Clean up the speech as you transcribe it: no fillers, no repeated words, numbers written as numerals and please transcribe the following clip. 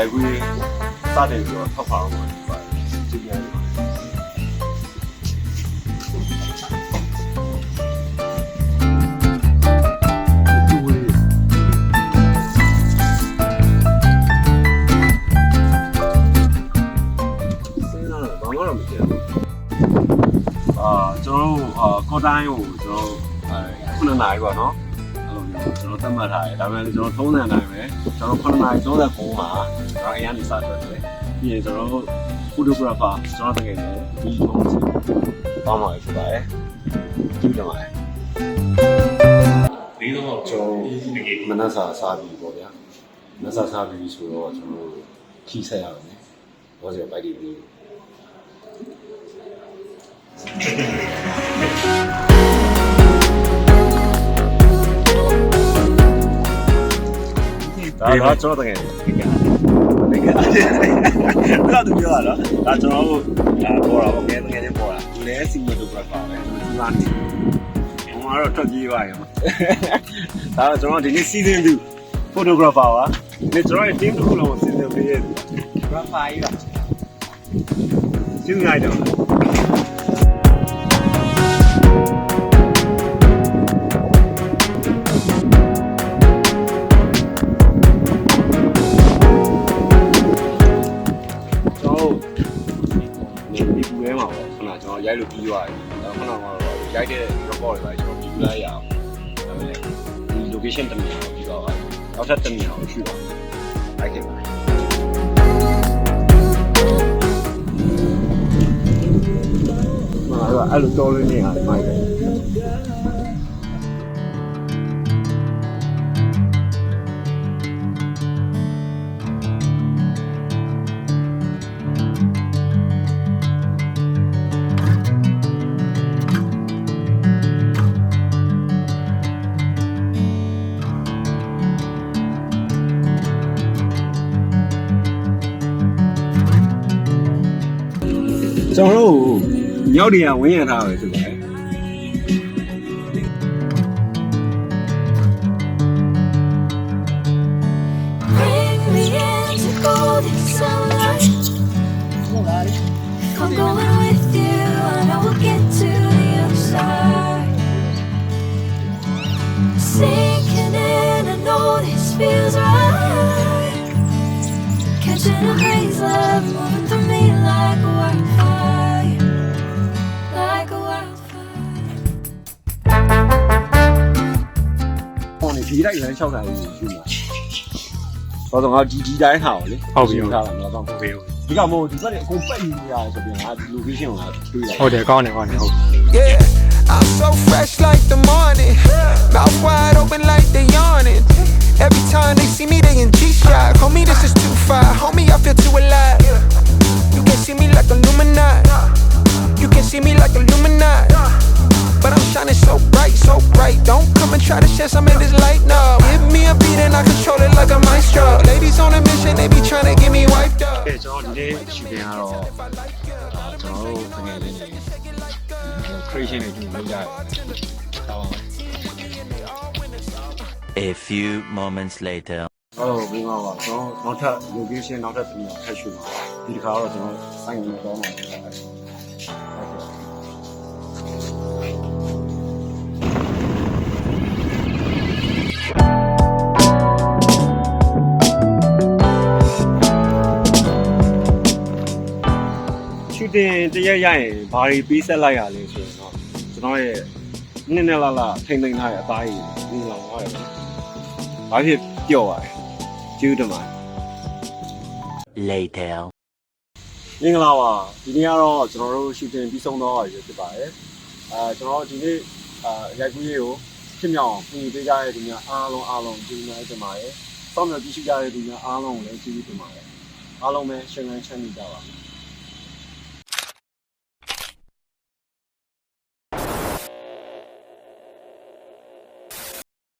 ရိုက်ခွေးစတင်ပြီးတော့ထောက်ပါအောင်ပါကြည့်ရတယ်ကျွန်တော်ကော်တိုင်းကိုကျွန်တော်9နာရီပေါ့နော်အဲ့လိုမျိုးကျွန်တော်သတ်မှတ်ထားတယ်ဒါပေမဲ့ကျွန်တော်ထုံးစံတိုင်းပဲကျွန်တော်9နာရီ39မှာကျွန်တော်အရင်ကစထွက်တယ်ပြီးရင်ကျွန်တော်ဖူတိုဂရာဖာကျွန်တော်တကယ်လည်းဒီပုံစံပေါင်းပါဖြစ်ပါတယ်ကြည့်ကြပါမယ်ဒီတော့ကျွန်တော်မနက်စာစားပြီးပေါ့ဗျာမနက်စာစားပြီးဆိုတော့ကျွန်တော်ခီးဆက်ရအောင်ဘောစရပိုက်တီပြီးဒါကျွန်တော်တကယ်ဒီကဒါသူပြောတာနော်ဒါကျွန်တော်တို့ပေါ်တာပေါ့ငယ်ချင်းပေါ်တာသူလည်းစီမတိုဂရာဖာပဲသူစူးစမ်းနေဟိုမှာတော့ထွက်ပြေးသွားရောဒါတော့ကျွန်တော်ဒီနေ့ season 2 photographer ပါဒီကျွန်တော်ရဲ့ team တစ်ခုလုံးကို season ပေးရတယ် photographer ကြီးပါ season 9တော့ရိုက်လို့ပြီးသွားပြီ။ခုနကတော့ရိုက်တဲ့ report တွေပဲကျွန်တော်ပြီးလိုက်ရအောင်။ဒါပေမဲ့ဒီ location တစ်နေရာကိုပြီးသွားပါပြီ။နောက်ထပ်တစ်နေရာကိုရှိပါမယ်။လိုက်ခဲ့ပါမယ်။အဲ့လိုတော်လေးနေရာမိုက်တယ်။ကျွန်တော်တို့မြောက်တွေကဝင်းရထားပဲဖြစ်ပါတယ်ဒီလိုက်လမ်းလျှောက်တာလေးရှိမှာ။တော့ငါဒီတိုင်းဟာလေ။ဟုတ်ပြီ။ထားတာတော့ဟုတ်ပြီ။ဒီကမို့ဒီဘက်ကအကုန်ပိတ်နေရတယ်ဆိုပြီးငါဒီ location ကိုငါတွေးလိုက်။ဟုတ်တယ်ကောင်းတယ်ဟုတ်။ Yeah, I'm so fresh like the morning. Mouth wide open like they yawning. Every time they see me, they in G-Shock. Homie, this is too far. Homie, I feel too alive. You can see me like Illuminati. You can see me like Illuminati. But I'm shining so bright. Don't come and try to share some of this light now. Give me a beat and I control it like a maestro. Ladies on a mission, they be trying to get me wiped up. ကျွန်တော်ဒီနေ့ရှူတင်ကတော့ကျွန်တော်တို့ငယ်လေးနေ creation တွေပြုလုပ်ကြတယ်။ဟော A few moments later. ဘယ်မှာပါကျွန်တော်နောက်ထပ် location နောက်ထပ်တစ်နေရာထပ်ရှူပါဒီတစ်ခါတော့ကျွန်တော်စိုင်းနေတော့မှာဖြစ်ပါတယ်ရှူတင်တရက်ရရင်ဘာတွေပြီးဆက်လိုက်ရလဲဆိုရင်တော့ကျွန်တော်ရဲ့နှစ်နှစ်လထိမ့်သိမ်းထားတဲ့အသားကြီးဒီလောင်သွားတယ်။ဘာဖြစ်ပျော့ပါတယ်။ကျူးတယ်မှာ Later. မင်္ဂလာပါဒီနေ့ကတော့ကျွန်တော်တို့ရှူတင်ပြီးဆုံးတော့ရဖြစ်ပါတယ်ကျွန်တော်ဒီနေ့ရိုက်ကူးရေးကိုဖြစ်မြောက်အောင်ပြင်ပေးကြတဲ့ဒီများအားလုံးကျေးဇူးများတင်ပါတယ်စောင့်မျှော်ကြည့်ရှုကြတဲ့ဒီများအားလုံးကိုလည်းကျေးဇူးတင်ပါတယ်အားလုံးပဲရှင်လန်းချမ်းမြေ့ကြပါ